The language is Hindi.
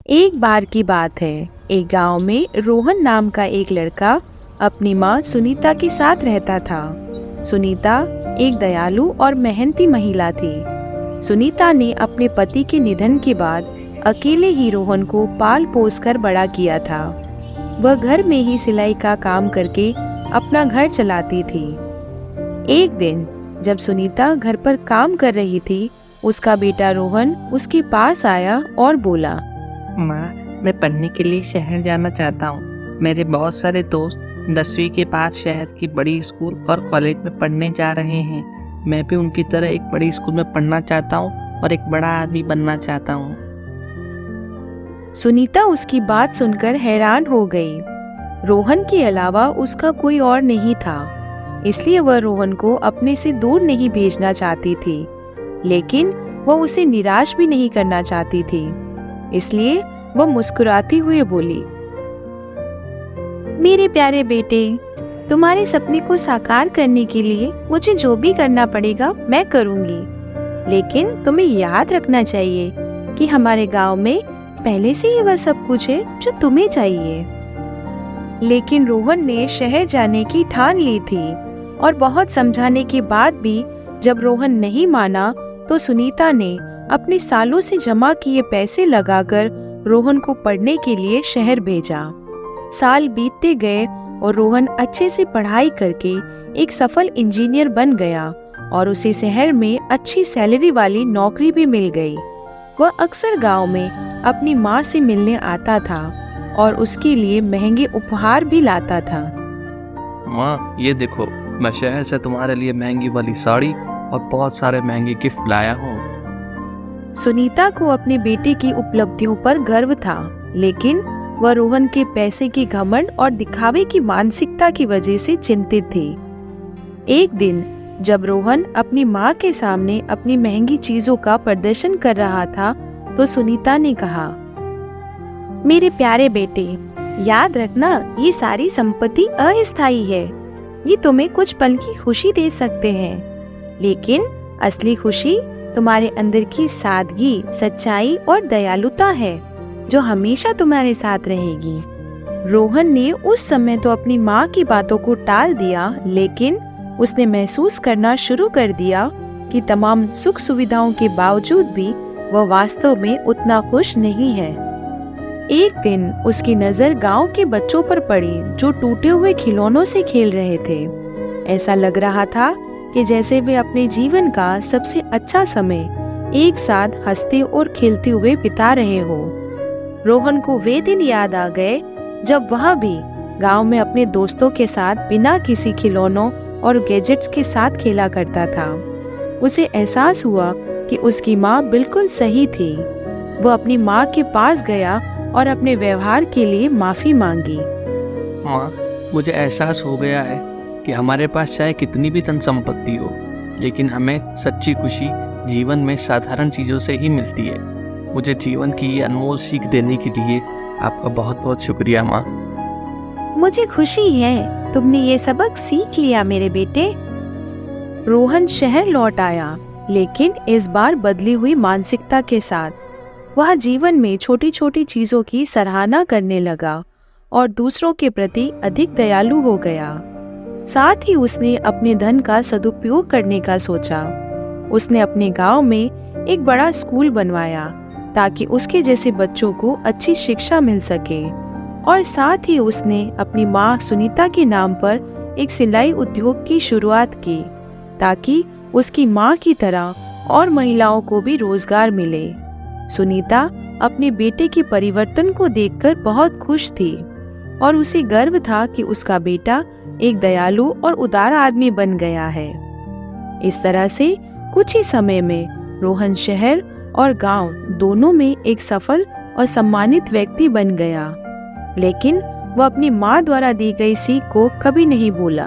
एक बार की बात है। एक गांव में रोहन नाम का एक लड़का अपनी माँ सुनीता के साथ रहता था। सुनीता एक दयालु और मेहनती महिला थी। सुनीता ने अपने पति के निधन के बाद अकेले ही रोहन को पाल पोस कर बड़ा किया था। वह घर में ही सिलाई का काम करके अपना घर चलाती थी। एक दिन जब सुनीता घर पर काम कर रही थी, उसका बेटा रोहन उसके पास आया और बोला, माँ, मैं पढ़ने के लिए शहर जाना चाहता हूँ। मेरे बहुत सारे दोस्त 10वीं के बाद शहर की बड़ी स्कूल और कॉलेज में पढ़ने जा रहे हैं। मैं भी उनकी तरह एक बड़ी स्कूल में पढ़ना चाहता हूँ और एक बड़ा आदमी बनना चाहता हूँ। सुनीता उसकी बात सुनकर हैरान हो गई। रोहन के अलावा उसका कोई और नहीं था, इसलिए वह रोहन को अपने से दूर नहीं भेजना चाहती थी, लेकिन वह उसे निराश भी नहीं करना चाहती थी। इसलिए वह मुस्कुराती हुई बोली, मेरे प्यारे बेटे, तुम्हारे सपने को साकार करने के लिए मुझे जो भी करना पड़ेगा मैं करूंगी, लेकिन तुम्हें याद रखना चाहिए कि हमारे गांव में पहले से ही वह सब कुछ है जो तुम्हें चाहिए। लेकिन रोहन ने शहर जाने की ठान ली थी और बहुत समझाने के बाद भी जब रोहन नहीं माना तो सुनीता ने अपने सालों से जमा किए पैसे लगाकर रोहन को पढ़ने के लिए शहर भेजा। साल बीतते गए और रोहन अच्छे से पढ़ाई करके एक सफल इंजीनियर बन गया और उसे शहर में अच्छी सैलरी वाली नौकरी भी मिल गई। वह अक्सर गांव में अपनी माँ से मिलने आता था और उसके लिए महंगे उपहार भी लाता था। माँ, ये देखो, मैं शहर से तुम्हारे लिए महंगी वाली साड़ी और बहुत सारे महंगे गिफ्ट लाया हूँ। सुनीता को अपने बेटे की उपलब्धियों पर गर्व था, लेकिन वह रोहन के पैसे के घमंड और दिखावे की मानसिकता की वजह से चिंतित थी। एक दिन जब रोहन अपनी माँ के सामने अपनी महंगी चीजों का प्रदर्शन कर रहा था तो सुनीता ने कहा, मेरे प्यारे बेटे, याद रखना, ये सारी संपत्ति अस्थायी है। ये तुम्हें कुछ पल की खुशी दे सकते हैं, लेकिन असली खुशी तुम्हारे अंदर की सादगी, सच्चाई और दयालुता है, जो हमेशा तुम्हारे साथ रहेगी। रोहन ने उस समय तो अपनी माँ की बातों को टाल दिया, लेकिन उसने महसूस करना शुरू कर दिया कि तमाम सुख सुविधाओं के बावजूद भी वह वास्तव में उतना खुश नहीं है। एक दिन उसकी नजर गांव के बच्चों पर पड़ी जो टूटे हुए खिलौनों से खेल रहे थे। ऐसा लग रहा था कि जैसे वे अपने जीवन का सबसे अच्छा समय एक साथ हंसते और खेलते हुए बिता रहे हो। रोहन को वे दिन याद आ गए जब वह भी गांव में अपने दोस्तों के साथ बिना किसी खिलौनों और गैजेट्स के साथ खेला करता था। उसे एहसास हुआ कि उसकी माँ बिल्कुल सही थी। वह अपनी माँ के पास गया और अपने व्यवहार के लिए माफी मांगी। माँ, मुझे एहसास हो गया है कि हमारे पास चाहे कितनी भी धन संपत्ति हो, लेकिन हमें सच्ची खुशी जीवन में साधारण चीज़ों से ही मिलती है। मुझे जीवन की ये अनमोल सीख देने के लिए आपका बहुत बहुत शुक्रिया माँ। मुझे खुशी है तुमने ये सबक सीख लिया मेरे बेटे। रोहन शहर लौट आया, लेकिन इस बार बदली हुई मानसिकता के साथ। वह जीवन में छोटी छोटी चीजों की सराहना करने लगा और दूसरों के प्रति अधिक दयालु हो गया। साथ ही उसने अपने धन का सदुपयोग करने का सोचा। उसने अपने गांव में एक बड़ा स्कूल बनवाया ताकि उसके जैसे बच्चों को अच्छी शिक्षा मिल सके, और साथ ही उसने अपनी माँ सुनीता के नाम पर एक सिलाई उद्योग की शुरुआत की ताकि उसकी माँ की तरह और महिलाओं को भी रोजगार मिले। सुनीता अपने बेटे के परिवर्तन को देखकर बहुत खुश थी और उसे गर्व था कि उसका बेटा एक दयालु और उदार आदमी बन गया है। इस तरह से कुछ ही समय में रोहन शहर और गांव दोनों में एक सफल और सम्मानित व्यक्ति बन गया, लेकिन वह अपनी माँ द्वारा दी गई सीख को कभी नहीं भूला।